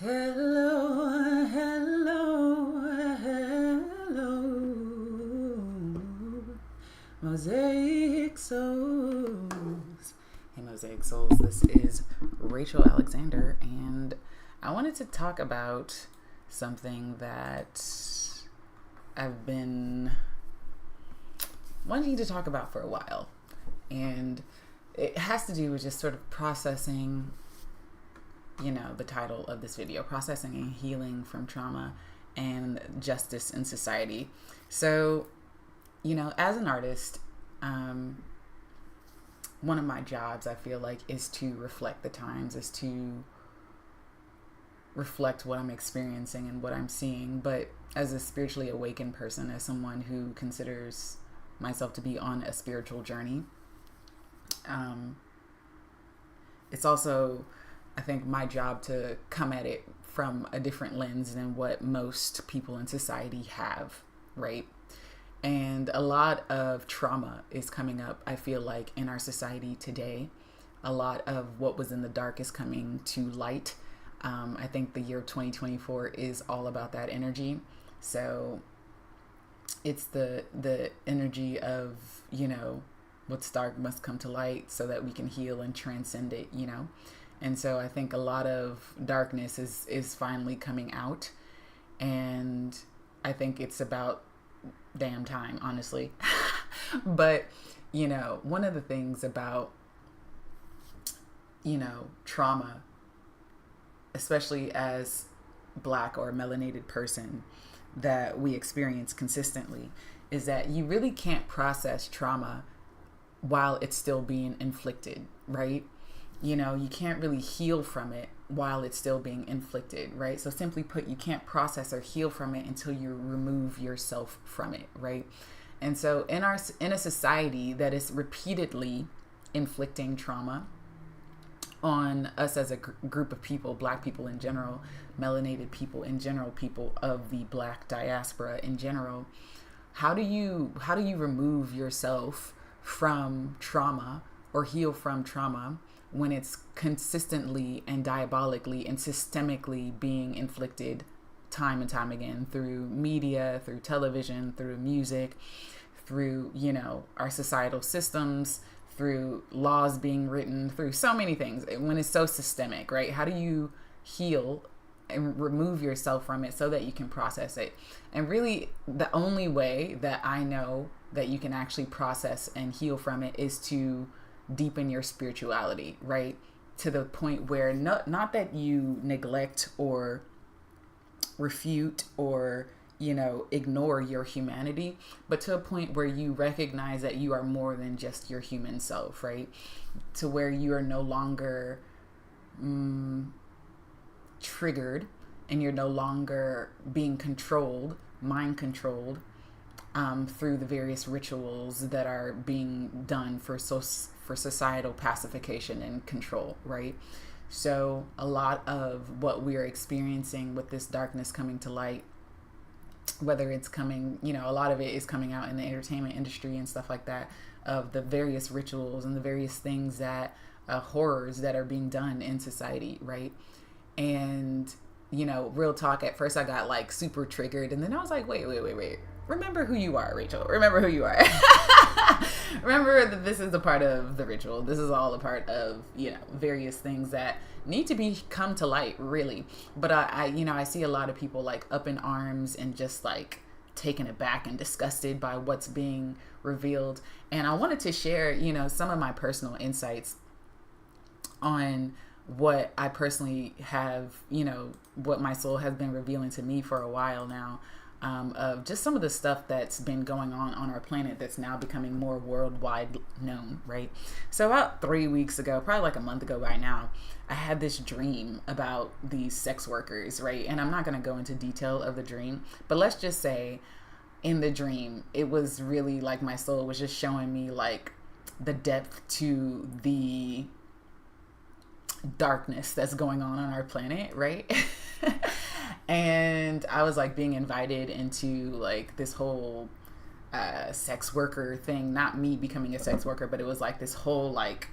Hello, hello, hello, Mosaic Souls. Hey, Mosaic Souls, this is Rachael Alexander, and I wanted to talk about something that I've been wanting to talk about for a while, and it has to do with just sort of processing the title of this video, processing and healing from trauma and justice in society. So, as an artist, one of my jobs, I feel like, is to reflect the times, is to reflect what I'm experiencing and what I'm seeing. But as a spiritually awakened person, as someone who considers myself to be on a spiritual journey, it's also, I think, my job to come at it from a different lens than what most people in society have, right? And a lot of trauma is coming up, I feel like, in our society today. A lot of what was in the dark is coming to light. I think the year 2024 is all about that energy. So it's the energy of, what's dark must come to light so that we can heal and transcend it, And so I think a lot of darkness is finally coming out. And I think it's about damn time, honestly. But, one of the things about, trauma, especially as Black or melanated person, that we experience consistently is that you really can't process trauma while it's still being inflicted, right? You can't really heal from it while it's still being inflicted, right? So simply put, you can't process or heal from it until you remove yourself from it, right? And so in a society that is repeatedly inflicting trauma on us as a group of people, Black people in general, melanated people in general, people of the Black diaspora in general, how do you remove yourself from trauma or heal from trauma when it's consistently and diabolically and systemically being inflicted time and time again through media, through television, through music, through, our societal systems, through laws being written, through so many things, when it's so systemic, right? How do you heal and remove yourself from it so that you can process it? And really, the only way that I know that you can actually process and heal from it is to deepen your spirituality, right? To the point where not that you neglect or refute or ignore your humanity, but to a point where you recognize that you are more than just your human self, right? To where you are no longer triggered and you're no longer being controlled, mind controlled, through the various rituals that are being done for societal pacification and control, right? So a lot of what we are experiencing with this darkness coming to light, whether it's coming, a lot of it is coming out in the entertainment industry and stuff like that, of the various rituals and the various things that, horrors that are being done in society, right? And, real talk, at first I got like super triggered, and then I was like, wait. Remember who you are, Rachael. Remember who you are. Remember that this is a part of the ritual. This is all a part of, various things that need to come to light, really. But I see a lot of people like up in arms and just like taken aback and disgusted by what's being revealed. And I wanted to share, some of my personal insights on what I personally have, what my soul has been revealing to me for a while now. Of just some of the stuff that's been going on our planet that's now becoming more worldwide known, right? So about 3 weeks ago, probably like a month ago by now, I had this dream about these sex workers, right? And I'm not going to go into detail of the dream, but let's just say in the dream, it was really like my soul was just showing me like the depth to the darkness that's going on our planet, right? And I was like being invited into like this whole sex worker thing, not me becoming a sex worker, but it was like this whole like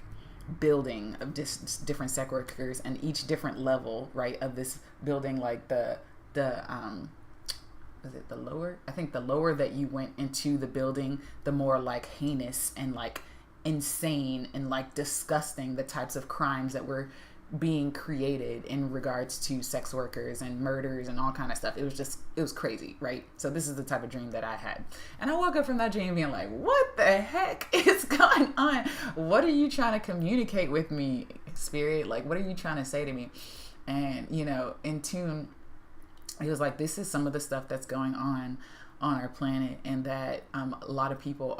building of different sex workers, and each different level, right, of this building, like the was it the lower? I think the lower that you went into the building, the more like heinous and like insane and like disgusting the types of crimes that were being created in regards to sex workers and murders and all kind of stuff. It was crazy, right? So this is the type of dream that I had. And I woke up from that dream being like, what the heck is going on? What are you trying to communicate with me, spirit? Like, what are you trying to say to me? And, you know, in tune, it was like, this is some of the stuff that's going on our planet, and that a lot of people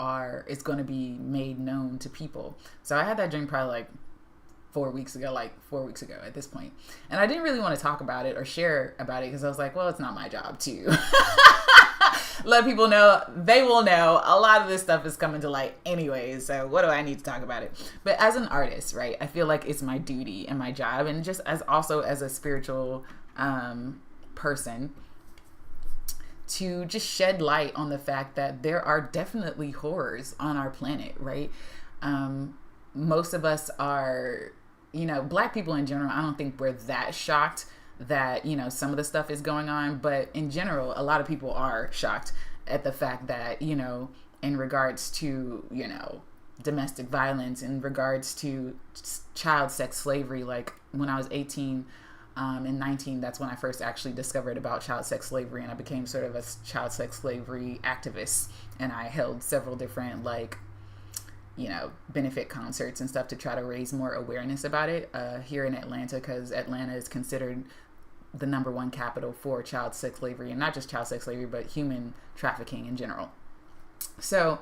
it's going to be made known to people. So I had that dream probably like 4 weeks ago at this point. And I didn't really want to talk about it or share about it because I was like, well, it's not my job to let people know. They will know. A lot of this stuff is coming to light anyways. So what do I need to talk about it? But as an artist, right, I feel like it's my duty and my job, and just as a spiritual person, to just shed light on the fact that there are definitely horrors on our planet, right? Most of us are, you know, Black people in general, I don't think we're that shocked that, you know, some of the stuff is going on. But in general, a lot of people are shocked at the fact that, you know, in regards to, you know, domestic violence, in regards to child sex slavery, like when I was 18 and 19, that's when I first actually discovered about child sex slavery, and I became sort of a child sex slavery activist. And I held several different, like, you know, benefit concerts and stuff to try to raise more awareness about it here in Atlanta, because Atlanta is considered the #1 capital for child sex slavery, and not just child sex slavery, but human trafficking in general. So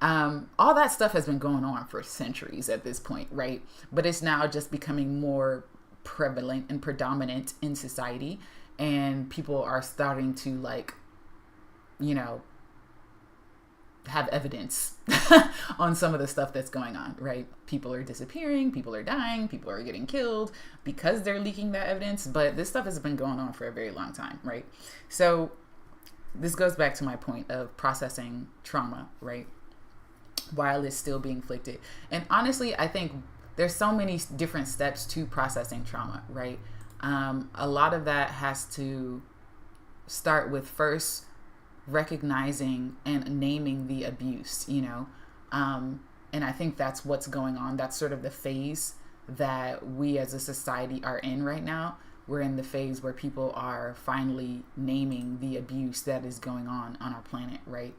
all that stuff has been going on for centuries at this point, right? But it's now just becoming more prevalent and predominant in society, and people are starting to, like, you know, have evidence on some of the stuff that's going on, right? People are disappearing, people are dying, people are getting killed because they're leaking that evidence. But this stuff has been going on for a very long time, right? So this goes back to my point of processing trauma, right, while it's still being inflicted. And honestly, I think there's so many different steps to processing trauma, right? A lot of that has to start with first recognizing and naming the abuse, you know? And I think that's what's going on. That's sort of the phase that we as a society are in right now. We're in the phase where people are finally naming the abuse that is going on our planet, right?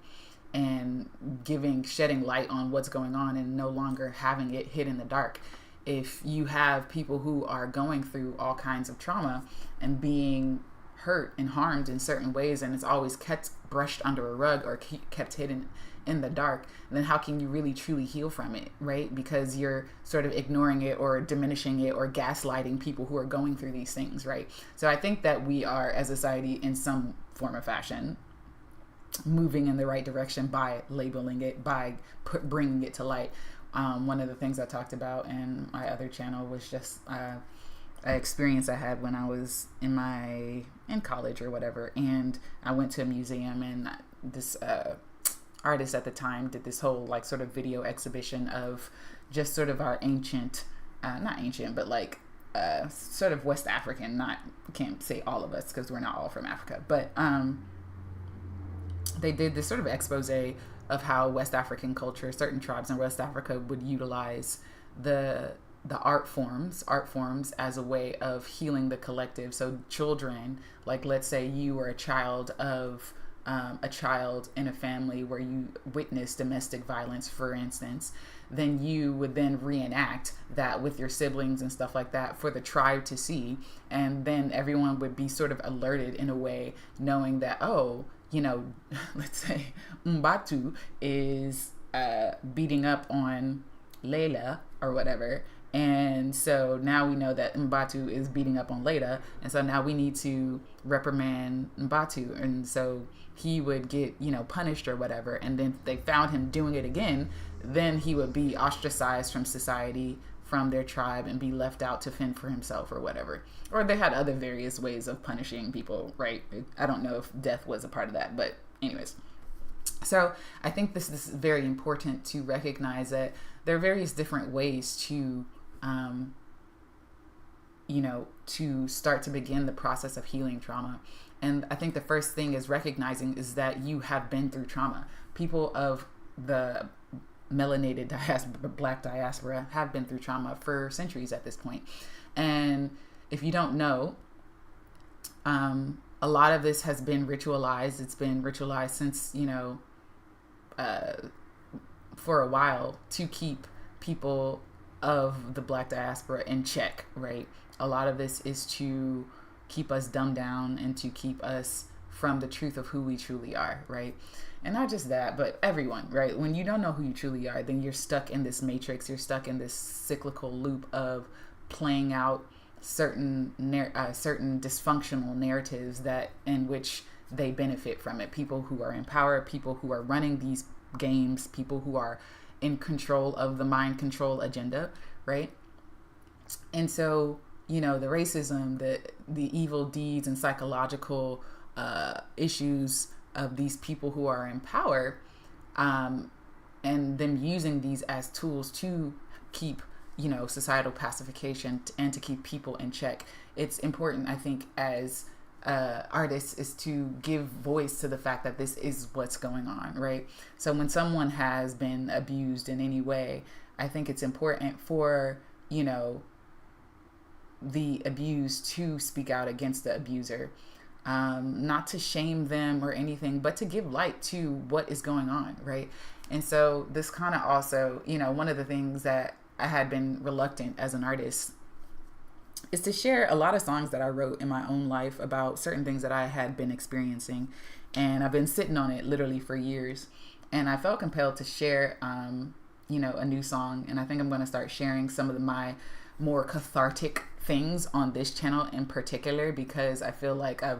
And shedding light on what's going on, and no longer having it hid in the dark. If you have people who are going through all kinds of trauma and being hurt and harmed in certain ways, and it's always kept brushed under a rug or kept hidden in the dark, then how can you really truly heal from it, right? Because you're sort of ignoring it or diminishing it or gaslighting people who are going through these things, right? So I think that we are, as a society, in some form or fashion, moving in the right direction by labeling it, by bringing it to light. One of the things I talked about in my other channel was just an experience I had when I was in college or whatever, and I went to a museum, and this artist at the time did this whole, like, sort of video exhibition of just sort of our ancient, not ancient, but like sort of West African, can't say all of us because we're not all from Africa, but they did this sort of expose of how West African culture, certain tribes in West Africa, would utilize the art forms as a way of healing the collective. So children, like, let's say you were a child in a family where you witnessed domestic violence, for instance, then you would then reenact that with your siblings and stuff like that for the tribe to see. And then everyone would be sort of alerted in a way, knowing that, oh, you know, let's say Mbatu is beating up on Layla or whatever. And so now we know that Mbatu is beating up on Layla. And so now we need to reprimand Mbatu. And so he would get, you know, punished or whatever. And then if they found him doing it again, then he would be ostracized from society, from their tribe, and be left out to fend for himself or whatever. Or they had other various ways of punishing people, right? I don't know if death was a part of that, but anyways. So I think this is very important to recognize that there are various different ways to, to start to begin the process of healing trauma. And I think the first thing is recognizing is that you have been through trauma. People of the melanated diaspora, black diaspora, have been through trauma for centuries at this point. And if you don't know, a lot of this has been ritualized. It's been ritualized since, for a while to keep people of the black diaspora in check, right? A lot of this is to keep us dumbed down and to keep us from the truth of who we truly are, right? And not just that, but everyone, right? When you don't know who you truly are, then you're stuck in this matrix. You're stuck in this cyclical loop of playing out certain dysfunctional narratives that in which they benefit from it. People who are in power, people who are running these games, people who are in control of the mind control agenda, right? And so, the racism, the evil deeds and psychological issues of these people who are in power, and them using these as tools to keep societal pacification and to keep people in check. It's important, I think, as artists, is to give voice to the fact that this is what's going on, right? So when someone has been abused in any way, I think it's important for, the abused to speak out against the abuser. Not to shame them or anything, but to give light to what is going on, right? And so this kind of also, one of the things that I had been reluctant as an artist is to share a lot of songs that I wrote in my own life about certain things that I had been experiencing. And I've been sitting on it literally for years. And I felt compelled to share, a new song. And I think I'm going to start sharing some of my more cathartic things on this channel in particular, because I feel like I've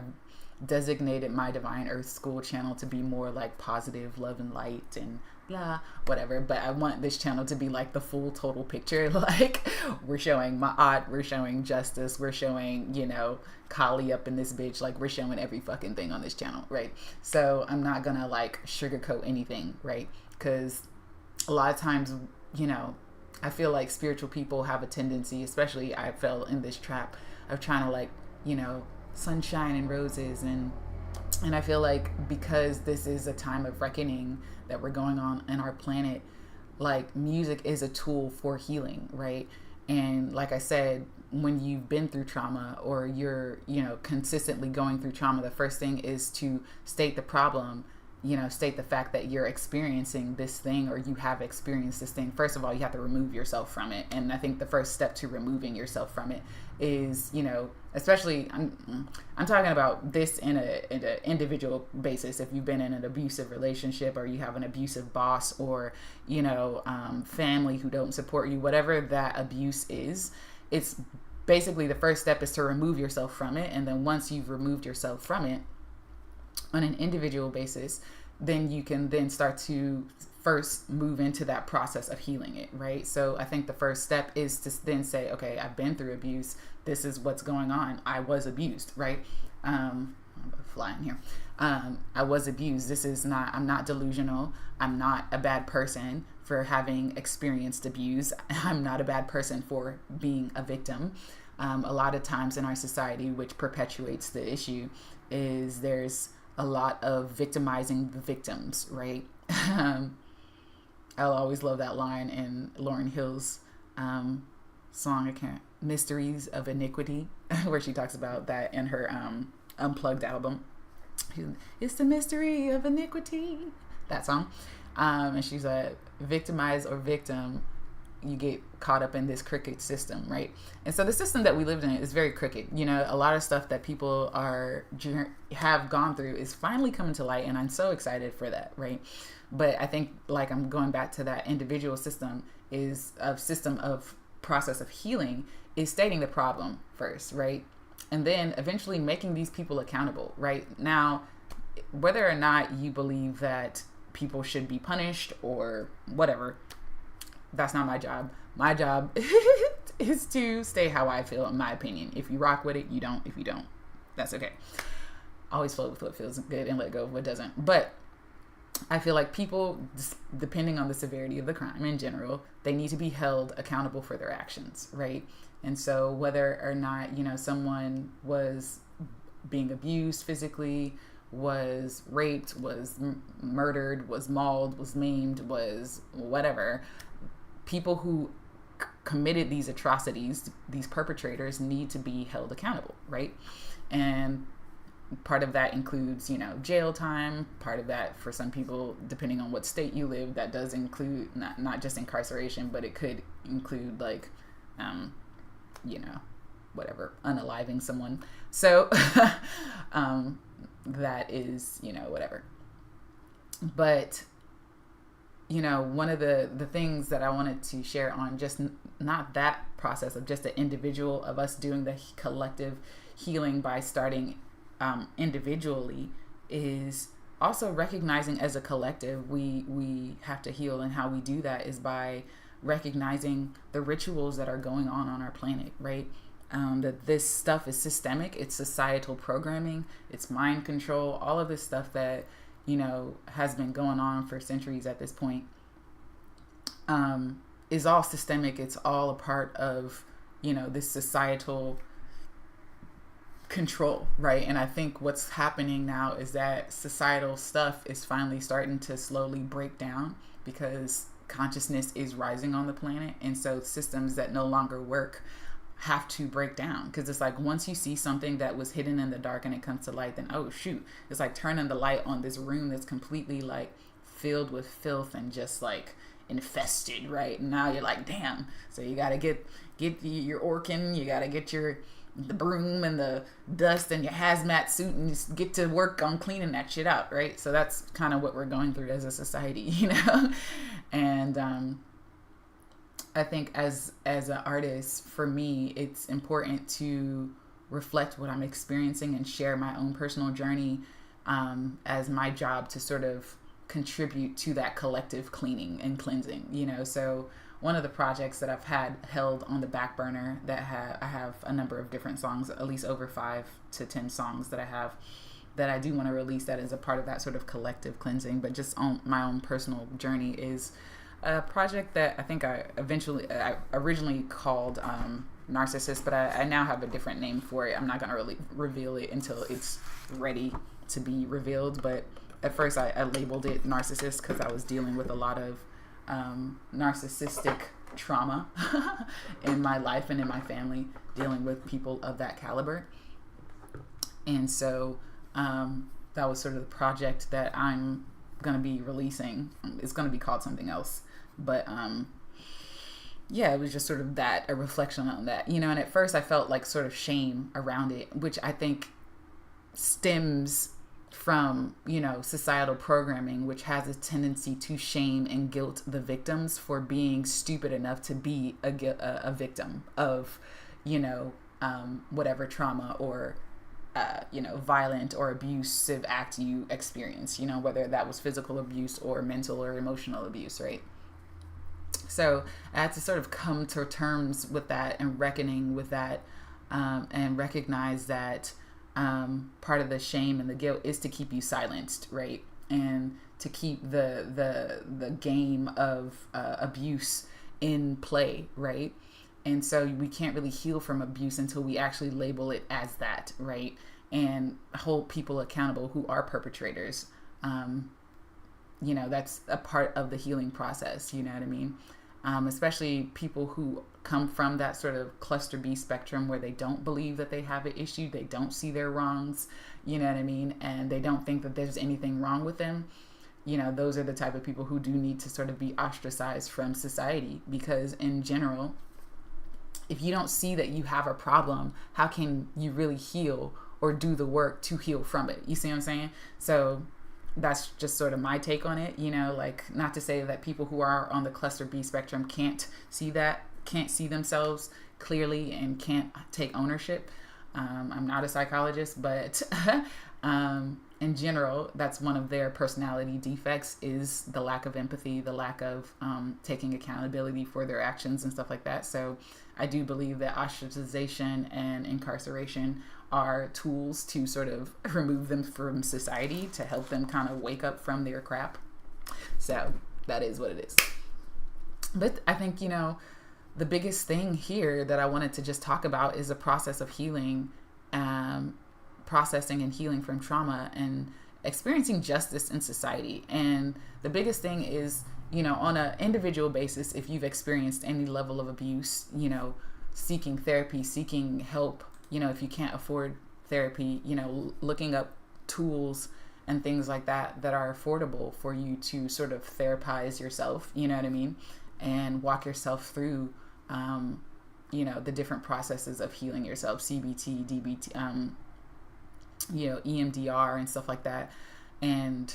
designated my Divine Earth School channel to be more like positive love and light and blah, whatever. But I want this channel to be like the full total picture. Like, we're showing Ma'at, we're showing justice, we're showing, Kali up in this bitch. Like, we're showing every fucking thing on this channel, right? So I'm not gonna like sugarcoat anything, right? Because a lot of times, I feel like spiritual people have a tendency, especially I fell in this trap of trying to like, sunshine and roses. And I feel like because this is a time of reckoning that we're going on in our planet, like, music is a tool for healing, right? And like I said, when you've been through trauma or you're, consistently going through trauma, the first thing is to state the problem, state the fact that you're experiencing this thing or you have experienced this thing. First of all, you have to remove yourself from it. And I think the first step to removing yourself from it is, especially I'm talking about this in an individual basis. If you've been in an abusive relationship or you have an abusive boss or, family who don't support you, whatever that abuse is, it's basically the first step is to remove yourself from it. And then once you've removed yourself from it, on an individual basis, then you can then start to first move into that process of healing it, right? So I think the first step is to then say, okay, I've been through abuse. This is what's going on. I was abused, right? I'm flying here. I was abused. I'm not delusional. I'm not a bad person for having experienced abuse. I'm not a bad person for being a victim. A lot of times in our society, which perpetuates the issue, is there's a lot of victimizing the victims, right? I'll always love that line in Lauryn Hill's song, Mysteries of Iniquity, where she talks about that in her Unplugged album. It's the mystery of iniquity, that song. And she's a victimized or victim, you get caught up in this crooked system, right? And so the system that we lived in is very crooked. A lot of stuff that people have gone through is finally coming to light, and I'm so excited for that, right? But I think, like, I'm going back to that individual system of process of healing is stating the problem first, right? And then eventually making these people accountable, right? Now, whether or not you believe that people should be punished or whatever, that's not my job. My job is to stay how I feel, in my opinion. If you rock with it, you don't. If you don't, that's okay. Always flow with what feels good and let go of what doesn't. But I feel like people, depending on the severity of the crime in general, they need to be held accountable for their actions, right? And so whether or not, someone was being abused physically, was raped, was murdered, was mauled, was maimed, was whatever, people who committed these atrocities, these perpetrators, need to be held accountable, right? And part of that includes, jail time. Part of that, for some people, depending on what state you live, that does include not just incarceration, but it could include like, whatever, unaliving someone. So that is, whatever. But, one of the things that I wanted to share on just not that process of just the individual of us doing the collective healing by starting individually is also recognizing as a collective we have to heal, and how we do that is by recognizing the rituals that are going on our planet, right? That this stuff is systemic, it's societal programming, it's mind control, all of this stuff that has been going on for centuries at this point, is all systemic. It's all a part of this societal control, right? And I think what's happening now is that societal stuff is finally starting to slowly break down because consciousness is rising on the planet, and so systems that no longer work have to break down, because it's like once you see something that was hidden in the dark and it comes to light, then oh shoot, it's like turning the light on this room that's completely like filled with filth and just like infested, right? And now you're like, damn, so you gotta get your orkin, you gotta get the broom and the dust and your hazmat suit and just get to work on cleaning that shit out, right? So that's kind of what we're going through as a society, and I think as an artist, for me, it's important to reflect what I'm experiencing and share my own personal journey as my job to sort of contribute to that collective cleaning and cleansing, So one of the projects that I've had held on the back burner that I have a number of different songs, at least over 5 to 10 songs that I have that I do want to release that is a part of that sort of collective cleansing, but just on my own personal journey is a project that I think I originally called Narcissist, but I now have a different name for it. I'm not going to really reveal it until it's ready to be revealed, but at first I labeled it Narcissist because I was dealing with a lot of narcissistic trauma in my life and in my family, dealing with people of that caliber. And so that was sort of the project that I'm going to be releasing. It's going to be called something else. But it was just sort of a reflection on that, and at first I felt like sort of shame around it, which I think stems from, societal programming, which has a tendency to shame and guilt the victims for being stupid enough to be a victim of, whatever trauma or, violent or abusive act you experience, whether that was physical abuse or mental or emotional abuse, right? So I had to sort of come to terms with that and reckoning with that, and recognize that part of the shame and the guilt is to keep you silenced, right? And to keep the game of abuse in play, right? And so we can't really heal from abuse until we actually label it as that, right? And hold people accountable who are perpetrators. That's a part of the healing process, you know what I mean? Especially people who come from that sort of cluster B spectrum where they don't believe that they have an issue, they don't see their wrongs, you know what I mean? And they don't think that there's anything wrong with them. Those are the type of people who do need to sort of be ostracized from society, because in general, if you don't see that you have a problem, how can you really heal or do the work to heal from it? You see what I'm saying? So that's just sort of my take on it, like not to say that people who are on the cluster B spectrum can't see themselves clearly and can't take ownership. I'm not a psychologist, but in general, that's one of their personality defects, is the lack of empathy, the lack of taking accountability for their actions and stuff like that. So I do believe that ostracization and incarceration are tools to sort of remove them from society, to help them kind of wake up from their crap. So that is what it is. But I think, the biggest thing here that I wanted to just talk about is a process of healing, processing and healing from trauma and experiencing justice in society. And the biggest thing is, on an individual basis, if you've experienced any level of abuse, seeking therapy, seeking help, if you can't afford therapy, looking up tools and things like that are affordable for you to sort of therapize yourself, you know what I mean? And walk yourself through, the different processes of healing yourself, CBT, DBT, EMDR and stuff like that. And,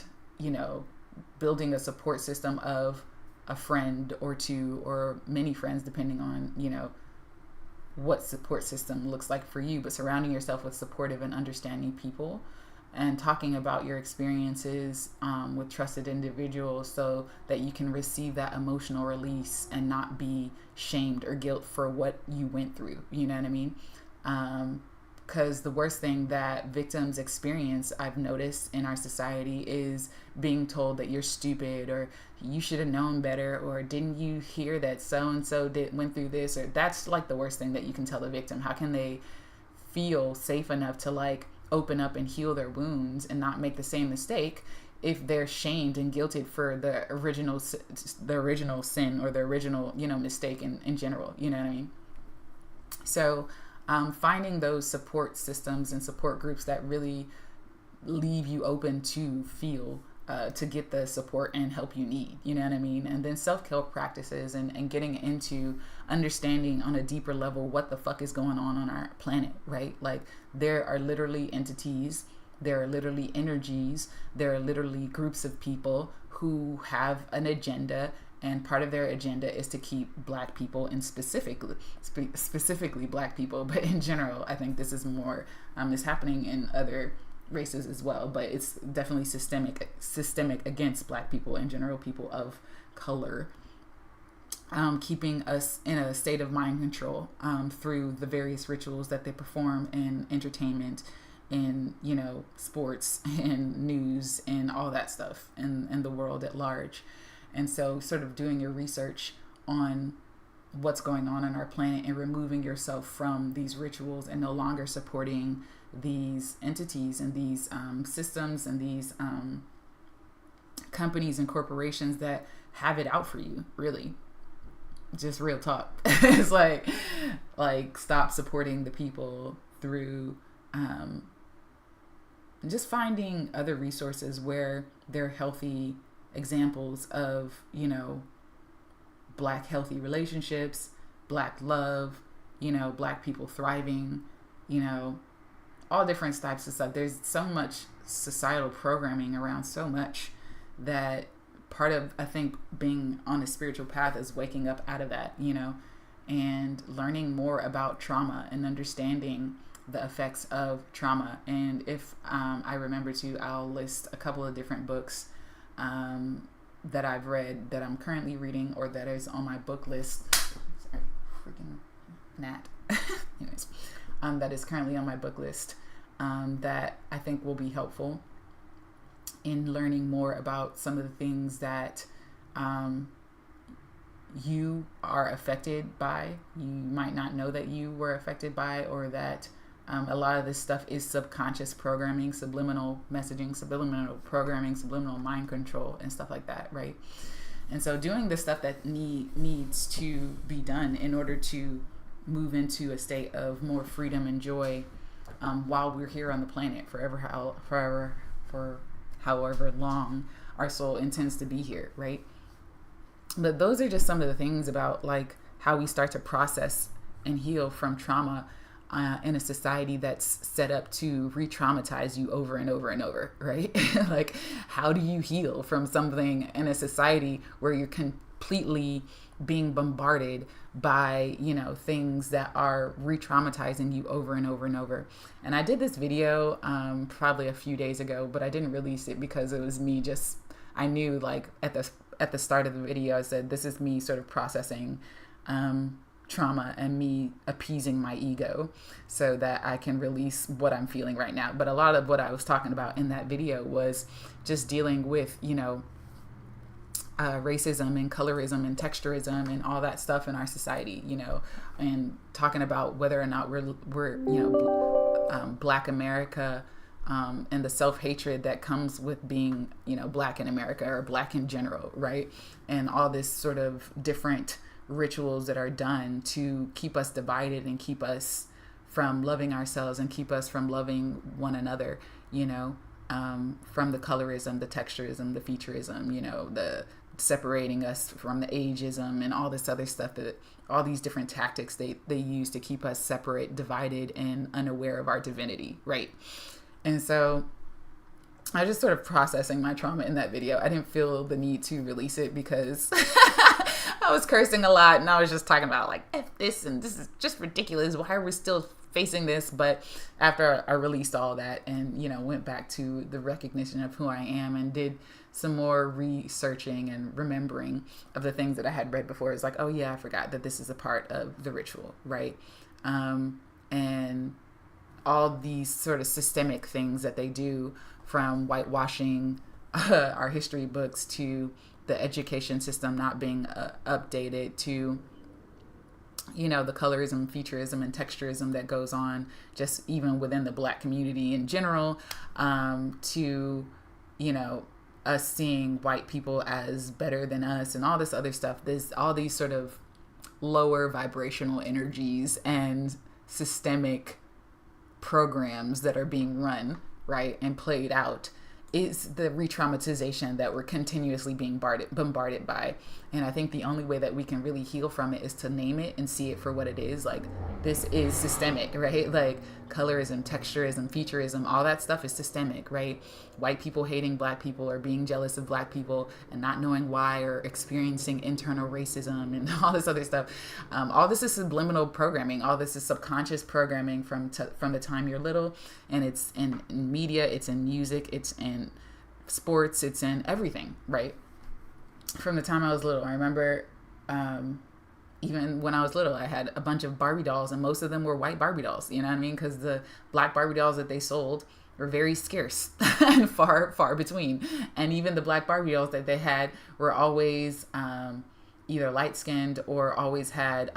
building a support system of a friend or two or many friends, depending on, what support system looks like for you, but surrounding yourself with supportive and understanding people and talking about your experiences with trusted individuals so that you can receive that emotional release and not be shamed or guilt for what you went through. You know what I mean? Because the worst thing that victims experience, I've noticed in our society, is being told that you're stupid or you should have known better, or didn't you hear that so-and-so went through this, or that's like the worst thing that you can tell a victim. How can they feel safe enough to like open up and heal their wounds and not make the same mistake if they're shamed and guilted for the original sin or the original, mistake in general, you know what I mean? So finding those support systems and support groups that really leave you open to feel, to get the support and help you need, you know what I mean? And then self-care practices and getting into understanding on a deeper level what the fuck is going on our planet, right? Like there are literally entities, there are literally energies, there are literally groups of people who have an agenda, and part of their agenda is to keep Black people, and specifically Black people, but in general, I think this is more, is happening in other races as well, but it's definitely systemic against Black people in general, people of color, keeping us in a state of mind control through the various rituals that they perform in entertainment, in sports and news and all that stuff, and the world at large. And so sort of doing your research on what's going on our planet and removing yourself from these rituals and no longer supporting these entities and these systems and these companies and corporations that have it out for you, really. Just real talk. It's like stop supporting the people through just finding other resources where they're healthy examples of, Black healthy relationships, Black love, Black people thriving, all different types of stuff. There's so much societal programming around so much that part of, I think, being on a spiritual path is waking up out of that, and learning more about trauma and understanding the effects of trauma. And if I remember to, I'll list a couple of different books that I've read, that I'm currently reading, or that is on my book list. Sorry, freaking gnat. Anyways, that is currently on my book list, that I think will be helpful in learning more about some of the things that you are affected by. You might not know that you were affected by, or that a lot of this stuff is subconscious programming, subliminal messaging, subliminal programming, subliminal mind control, and stuff like that, right? And so doing the stuff that needs to be done in order to move into a state of more freedom and joy while we're here on the planet for however long our soul intends to be here, right? But those are just some of the things about like how we start to process and heal from trauma in a society that's set up to re-traumatize you over and over and over, right? Like, how do you heal from something in a society where you're completely being bombarded by, things that are re-traumatizing you over and over and over? And I did this video probably a few days ago, but I didn't release it because it was me I knew like at the start of the video, I said, this is me sort of processing trauma and me appeasing my ego so that I can release what I'm feeling right now. But a lot of what I was talking about in that video was just dealing with, racism and colorism and texturism and all that stuff in our society, and talking about whether or not we're Black America, and the self-hatred that comes with being, Black in America or Black in general, right? And all this sort of different rituals that are done to keep us divided and keep us from loving ourselves and keep us from loving one another, from the colorism, the texturism, the featureism, the separating us from the ageism and all this other stuff, that all these different tactics they use to keep us separate, divided, and unaware of our divinity, right? And so I was just sort of processing my trauma in that video. I didn't feel the need to release it because I was cursing a lot, and I was just talking about like, F this, and this is just ridiculous. Why are we still facing this? But after I released all that and, went back to the recognition of who I am and did some more researching and remembering of the things that I had read before, it's like, oh yeah, I forgot that this is a part of the ritual, right? And all these sort of systemic things that they do, from whitewashing our history books to the education system not being updated, to the colorism, featureism, and texturism that goes on just even within the Black community in general, to us seeing white people as better than us and all this other stuff. There's all these sort of lower vibrational energies and systemic programs that are being run, right, and played out, is the re-traumatization that we're continuously being bombarded by. And I think the only way that we can really heal from it is to name it and see it for what it is. Like, this is systemic, right? Like, colorism, texturism, featureism, all that stuff is systemic, right? White people hating Black people or being jealous of Black people and not knowing why, or experiencing internal racism and all this other stuff. All this is subliminal programming. All this is subconscious programming from the time you're little. And it's in media, it's in music, it's in sports, it's in everything, right? From the time I was little, I remember, even when I was little, I had a bunch of Barbie dolls, and most of them were white Barbie dolls, you know what I mean? Because the Black Barbie dolls that they sold were very scarce and far between. And even the Black Barbie dolls that they had were always either light-skinned or always had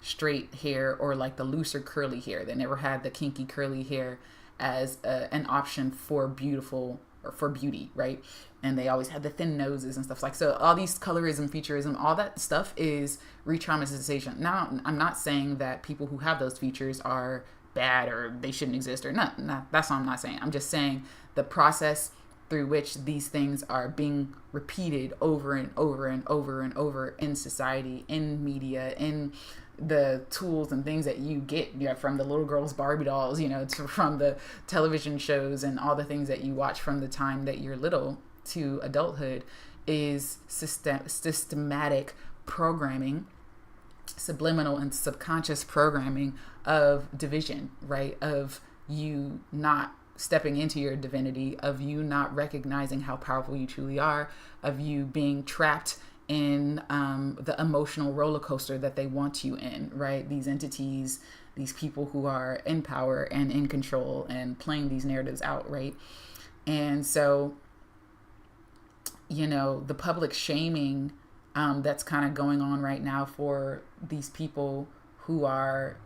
straight hair, or like the looser curly hair. They never had the kinky curly hair as an option for beauty, right? And they always had the thin noses and stuff like. So all these colorism, featureism, all that stuff is re-traumatization. Now, I'm not saying that people who have those features are bad or they shouldn't exist or not. That's what I'm not saying. I'm just saying the process through which these things are being repeated over and over and over and over in society, in media, in the tools and things that you get, from the little girls' Barbie dolls, from the television shows and all the things that you watch from the time that you're little to adulthood, is systematic programming, subliminal and subconscious programming of division, right? Of you not stepping into your divinity, of you not recognizing how powerful you truly are, of you being trapped in the emotional roller coaster that they want you in, right? These entities, these people who are in power and in control and playing these narratives out, right? And so, the public shaming that's kind of going on right now for these people who are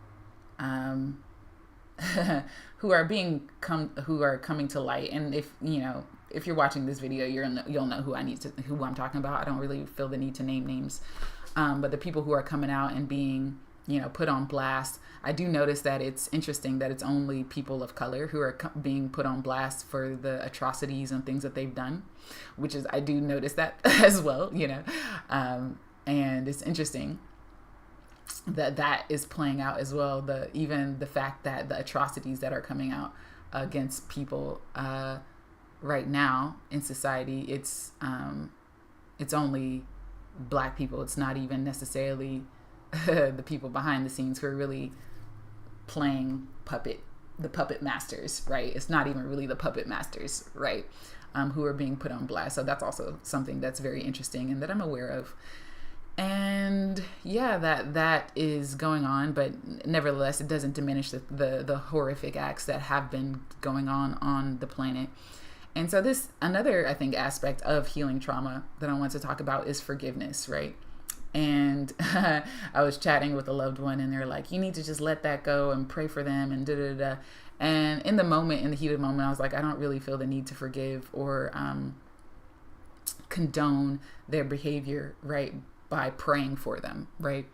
who are coming to light. And if you're watching this video, you'll know who I'm talking about. I don't really feel the need to name names, but the people who are coming out and being put on blast. I do notice that it's interesting that it's only people of color who are being put on blast for the atrocities and things that they've done, which is, I do notice that as well, and it's interesting that is playing out as well. Even the fact that the atrocities that are coming out against people right now in society, it's only Black people. It's not even necessarily the people behind the scenes who are really playing the puppet masters, right? It's not even really the puppet masters, right? Who are being put on blast. So that's also something that's very interesting and that I'm aware of. And yeah, that is going on, but nevertheless, it doesn't diminish the horrific acts that have been going on the planet. And so this, another, I think, aspect of healing trauma that I want to talk about is forgiveness, right? And I was chatting with a loved one, and they're like, you need to just let that go and pray for them and da da da. And in the moment, in the heat of the moment, I was like, I don't really feel the need to forgive or condone their behavior, right, by praying for them, right?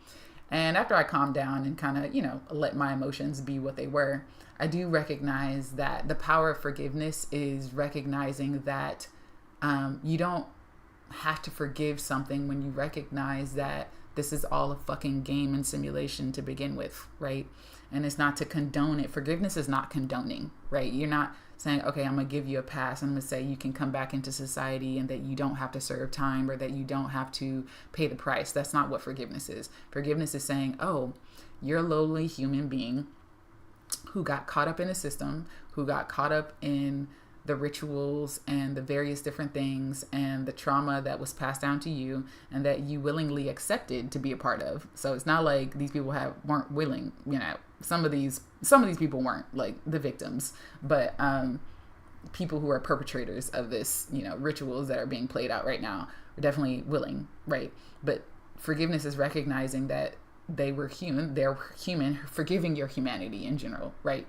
And after I calmed down and kind of, let my emotions be what they were, I do recognize that the power of forgiveness is recognizing that you don't have to forgive something when you recognize that this is all a fucking game and simulation to begin with, right? And it's not to condone it. Forgiveness is not condoning, right? You're not saying, okay, I'm gonna give you a pass. I'm gonna say you can come back into society and that you don't have to serve time or that you don't have to pay the price. That's not what forgiveness is. Forgiveness is saying, oh, you're a lowly human being who got caught up in a system, who got caught up in the rituals and the various different things and the trauma that was passed down to you and that you willingly accepted to be a part of. So it's not like these people weren't willing, some of these people weren't, like the victims, but people who are perpetrators of this, rituals that are being played out right now are definitely willing, right? But forgiveness is recognizing that they're human, forgiving your humanity in general, right?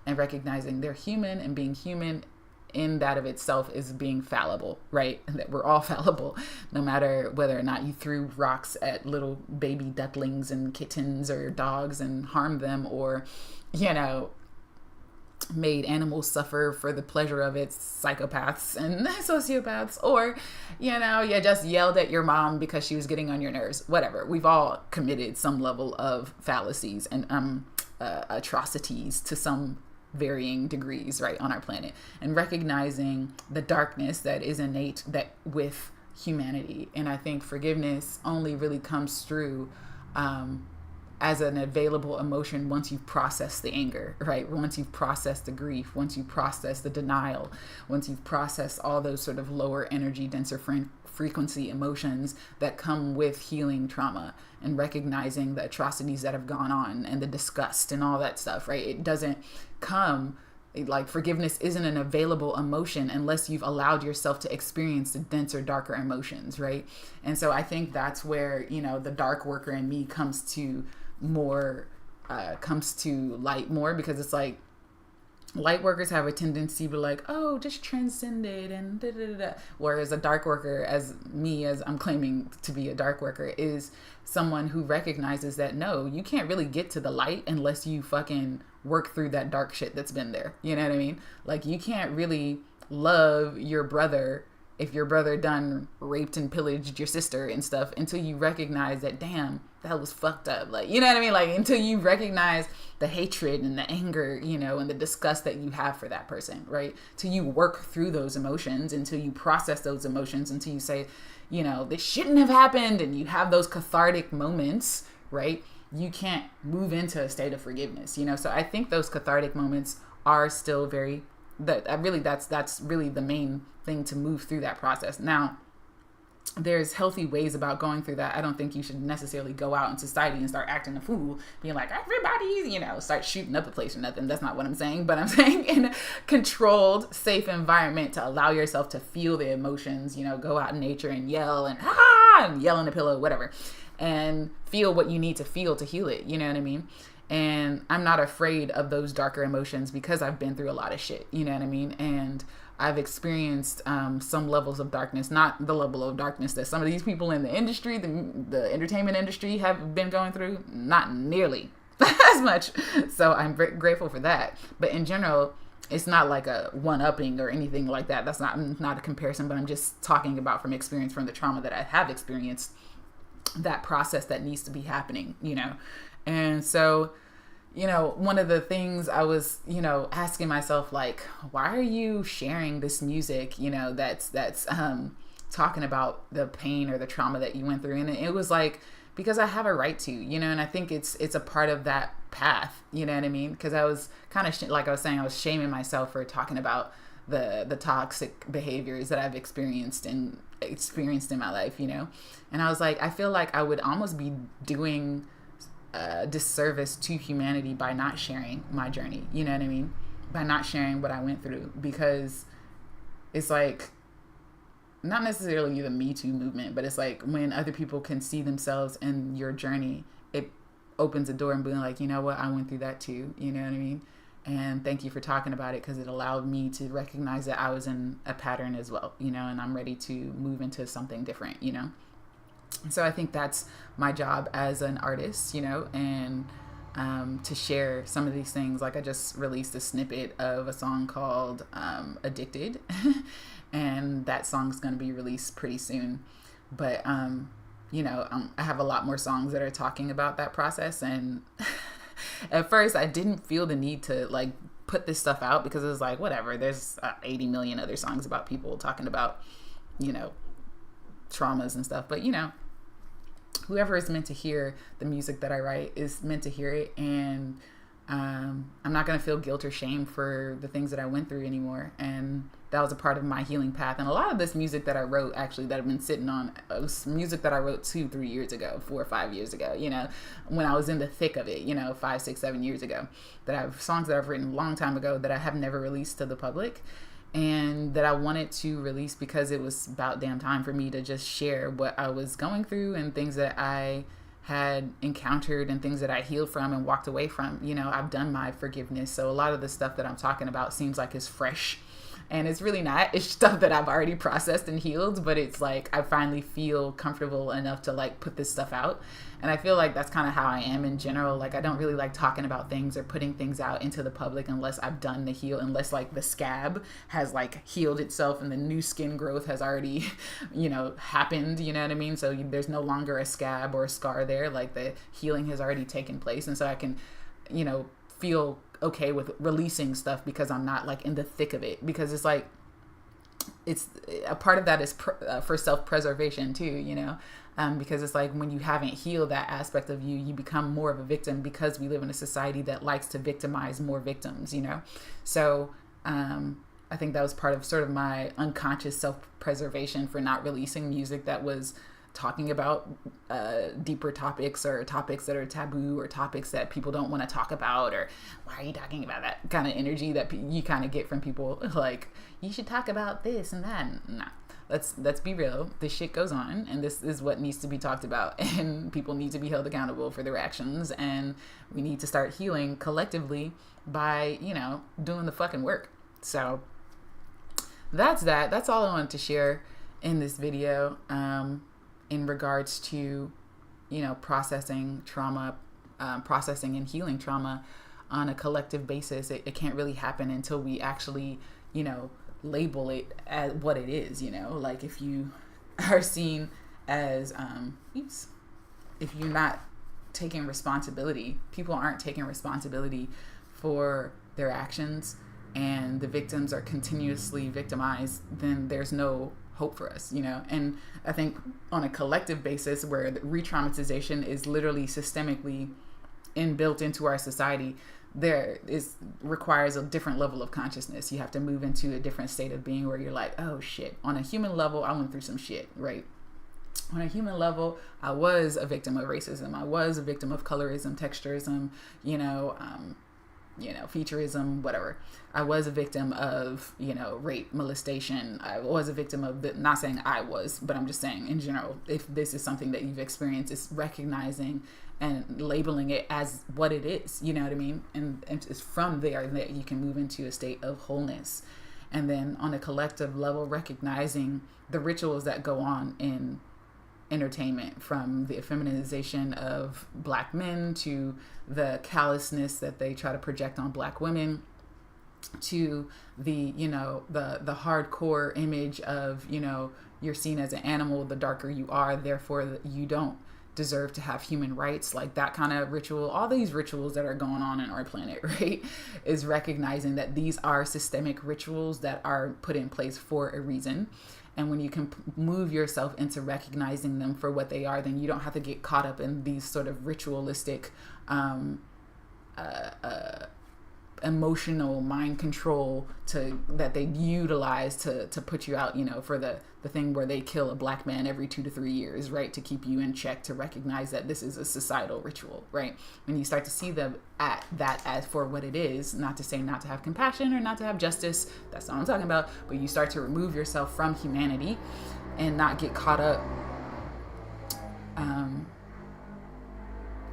And recognizing they're human, and being human in that of itself is being fallible, right? And that we're all fallible, no matter whether or not you threw rocks at little baby ducklings and kittens or dogs and harmed them, or, made animals suffer for the pleasure of it, psychopaths and sociopaths, or, you just yelled at your mom because she was getting on your nerves, whatever. We've all committed some level of fallacies and atrocities to some varying degrees, right, on our planet, and recognizing the darkness that is innate with humanity. And I think forgiveness only really comes through as an available emotion once you've processed the anger, right? Once you've processed the grief, once you process the denial, once you've processed all those sort of lower energy, denser frequency emotions that come with healing trauma, and recognizing the atrocities that have gone on and the disgust and all that stuff, right? It doesn't come, like, forgiveness isn't an available emotion unless you've allowed yourself to experience the denser, darker emotions, right? And so I think that's where, the dark worker in me comes to light more, because it's like, light workers have a tendency to like, oh, just transcend it and da da da da. Whereas a dark worker, as I'm claiming to be a dark worker, is someone who recognizes that no, you can't really get to the light unless you fucking work through that dark shit that's been there. You know what I mean? Like, you can't really love your brother if your brother done raped and pillaged your sister and stuff until you recognize that, damn, that was fucked up. Like, you know what I mean? Like, until you recognize the hatred and the anger, and the disgust that you have for that person, right? Till you work through those emotions, until you process those emotions, until you say, this shouldn't have happened, and you have those cathartic moments, right? You can't move into a state of forgiveness, So I think those cathartic moments are still that's really the main thing to move through that process. Now, there's healthy ways about going through that. I don't think you should necessarily go out in society and start acting a fool, being like, everybody, start shooting up the place or nothing. That's not what I'm saying. But I'm saying in a controlled, safe environment to allow yourself to feel the emotions, go out in nature and yell and yell on the pillow, whatever, and feel what you need to feel to heal it. You know what I mean? And I'm not afraid of those darker emotions because I've been through a lot of shit. You know what I mean? And I've experienced some levels of darkness, not the level of darkness that some of these people in the industry, the entertainment industry, have been going through. Not nearly as much. So I'm grateful for that. But in general, it's not like a one-upping or anything like that. That's not a comparison, but I'm just talking about from experience, from the trauma that I have experienced, that process that needs to be happening, And so, one of the things I was, asking myself, like, why are you sharing this music, that's talking about the pain or the trauma that you went through? And it was like, because I have a right to, and I think it's a part of that path, you know what I mean? Because I was kind of, like I was saying, I was shaming myself for talking about the toxic behaviors that I've experienced in my life, And I was like, I feel like I would almost be doing disservice to humanity by not sharing my journey, you know what I mean? By not sharing what I went through, because it's like, not necessarily the Me Too movement, but it's like when other people can see themselves in your journey, it opens a door and being like, you know what, I went through that too. You know what I mean? And thank you for talking about it, because it allowed me to recognize that I was in a pattern as well, you know, and I'm ready to move into something different, you know? So I think that's my job as an artist, you know, and to share some of these things. Like I just released a snippet of a song called Addicted, and that song's going to be released pretty soon. But, you know, I have a lot more songs that are talking about that process. And at first I didn't feel the need to like put this stuff out, because it was like, whatever, there's 80 million other songs about people talking about, you know, traumas and stuff. But, you know, whoever is meant to hear the music that I write is meant to hear it. And I'm not going to feel guilt or shame for the things that I went through anymore. And that was a part of my healing path. And a lot of this music that I wrote, actually, that I've been sitting on, was music that I wrote 2-3 years ago, 4 or 5 years ago, you know, when I was in the thick of it, you know, 5, 6, 7 years ago, that I have songs that I've written a long time ago that I have never released to the public, and that I wanted to release because it was about damn time for me to just share what I was going through and things that I had encountered and things that I healed from and walked away from. You know, I've done my forgiveness. So a lot of the stuff that I'm talking about seems like it's fresh, and it's really not. It's stuff that I've already processed and healed, but it's like I finally feel comfortable enough to like put this stuff out. And I feel like that's kind of how I am in general. Like I don't really like talking about things or putting things out into the public unless I've done the heal, unless like the scab has like healed itself and the new skin growth has already, you know, happened, you know what I mean? So there's no longer a scab or a scar there. Like the healing has already taken place. And so I can, you know, feel okay with releasing stuff because I'm not like in the thick of it, because it's like, it's a part of that is for self-preservation too, you know, because it's like when you haven't healed that aspect of you, you become more of a victim, because we live in a society that likes to victimize more victims, you know. So I think that was part of sort of my unconscious self-preservation for not releasing music that was talking about deeper topics, or topics that are taboo, or topics that people don't want to talk about, or why are you talking about that kind of energy that you kind of get from people, like you should talk about this and that. Nah, let's be real. This shit goes on, and this is what needs to be talked about, and people need to be held accountable for their actions, and we need to start healing collectively by, you know, doing the fucking work. So that's all I wanted to share in this video. In regards to, you know, processing trauma, processing and healing trauma on a collective basis. It can't really happen until we actually, you know, label it as what it is, you know, like if you are seen as, if you're not taking responsibility, people aren't taking responsibility for their actions, and the victims are continuously victimized, then there's no hope for us, you know. And I think on a collective basis, where the re-traumatization is literally systemically inbuilt into our society, requires a different level of consciousness. You have to move into a different state of being where you're like, oh shit, on a human level, I went through some shit, right? On a human level, I was a victim of racism. I was a victim of colorism, texturism, featureism, whatever. I was a victim of, you know, rape, molestation. I was a victim of not saying I was, but I'm just saying in general, if this is something that you've experienced, it's recognizing and labeling it as what it is, you know what I mean? And it's from there that you can move into a state of wholeness. And then on a collective level, recognizing the rituals that go on in entertainment, from the effeminization of Black men to the callousness that they try to project on Black women, to the, you know, the hardcore image of, you know, you're seen as an animal the darker you are, therefore you don't deserve to have human rights, like that kind of ritual. All these rituals that are going on in our planet, right, is recognizing that these are systemic rituals that are put in place for a reason. And when you can move yourself into recognizing them for what they are, then you don't have to get caught up in these sort of ritualistic emotional mind control that they utilize to put you out, for the thing where they kill a black man every 2 to 3 years, right, to keep you in check, to recognize that this is a societal ritual, right? When you start to see them at that as for what it is, not to say not to have compassion or not to have justice, that's not what I'm talking about, but you start to remove yourself from humanity and not get caught up,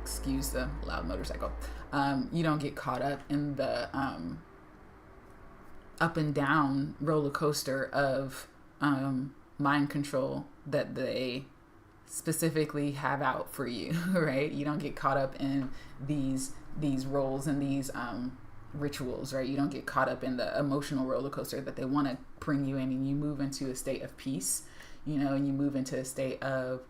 excuse the loud motorcycle, you don't get caught up in the up and down roller coaster of mind control that they specifically have out for you, right? You don't get caught up in these roles and these rituals, right? You don't get caught up in the emotional roller coaster that they want to bring you in, and you move into a state of peace, and you move into a state of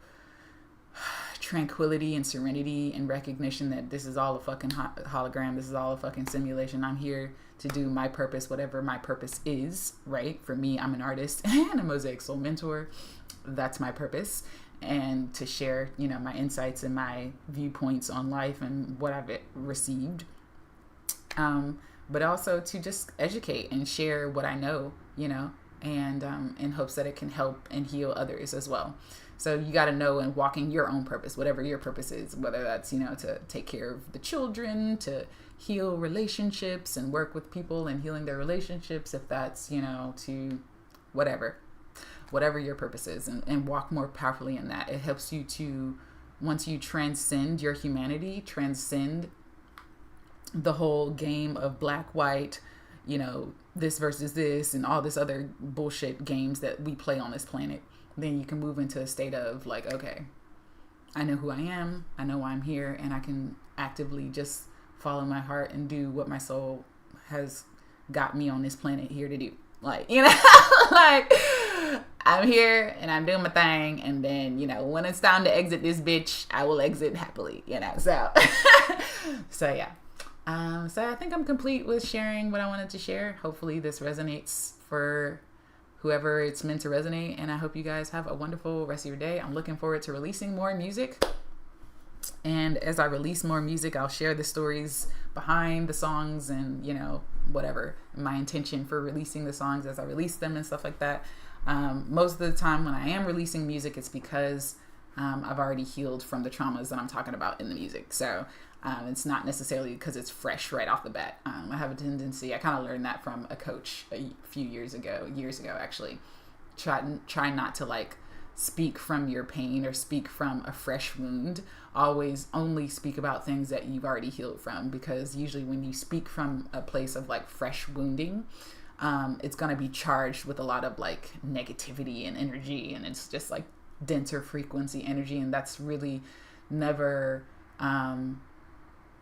tranquility and serenity and recognition that this is all a fucking hologram. This is all a fucking simulation. I'm here to do my purpose, whatever my purpose is, right? For me, I'm an artist and a Mosaic Soul mentor. That's my purpose. And to share, my insights and my viewpoints on life and what I've received. But also to just educate and share what I know, and in hopes that it can help and heal others as well. So you got to know and walk in your own purpose, whatever your purpose is, whether that's, to take care of the children, to heal relationships and work with people and healing their relationships, if that's, to whatever your purpose is, and walk more powerfully in that. It helps you to, once you transcend your humanity, transcend the whole game of black, white, this versus this and all this other bullshit games that we play on this planet. Then you can move into a state of like, okay, I know who I am, I know why I'm here, and I can actively just follow my heart and do what my soul has got me on this planet here to do. Like, like I'm here and I'm doing my thing, and then, when it's time to exit this bitch, I will exit happily, so so yeah. So I think I'm complete with sharing what I wanted to share. Hopefully this resonates for whoever it's meant to resonate, and I hope you guys have a wonderful rest of your day. I'm looking forward to releasing more music, and as I release more music, I'll share the stories behind the songs and whatever my intention for releasing the songs as I release them and stuff like that. Most of the time when I am releasing music, it's because I've already healed from the traumas that I'm talking about in the music. So it's not necessarily because it's fresh right off the bat. I have a tendency, I kind of learned that from a coach a few years ago actually. Try not to like speak from your pain or speak from a fresh wound. Always only speak about things that you've already healed from, because usually when you speak from a place of like fresh wounding, it's going to be charged with a lot of like negativity and energy, and it's just like denser frequency energy, and that's really never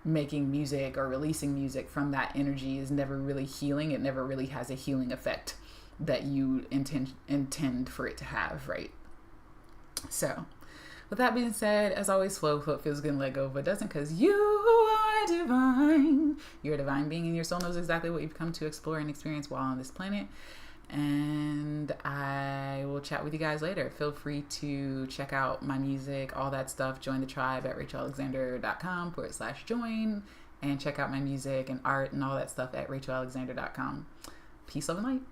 making music or releasing music from that energy is never really healing. It never really has a healing effect that you intend for it to have, right? So with that being said, as always, flow with what feels good and let go of what doesn't, because you are divine. You're a divine being, and your soul knows exactly what you've come to explore and experience while on this planet. And I will chat with you guys later. Feel free to check out my music, all that stuff. Join the tribe at rachaelalexander.com/join, and check out my music and art and all that stuff at rachaelalexander.com. Peace, love, and light.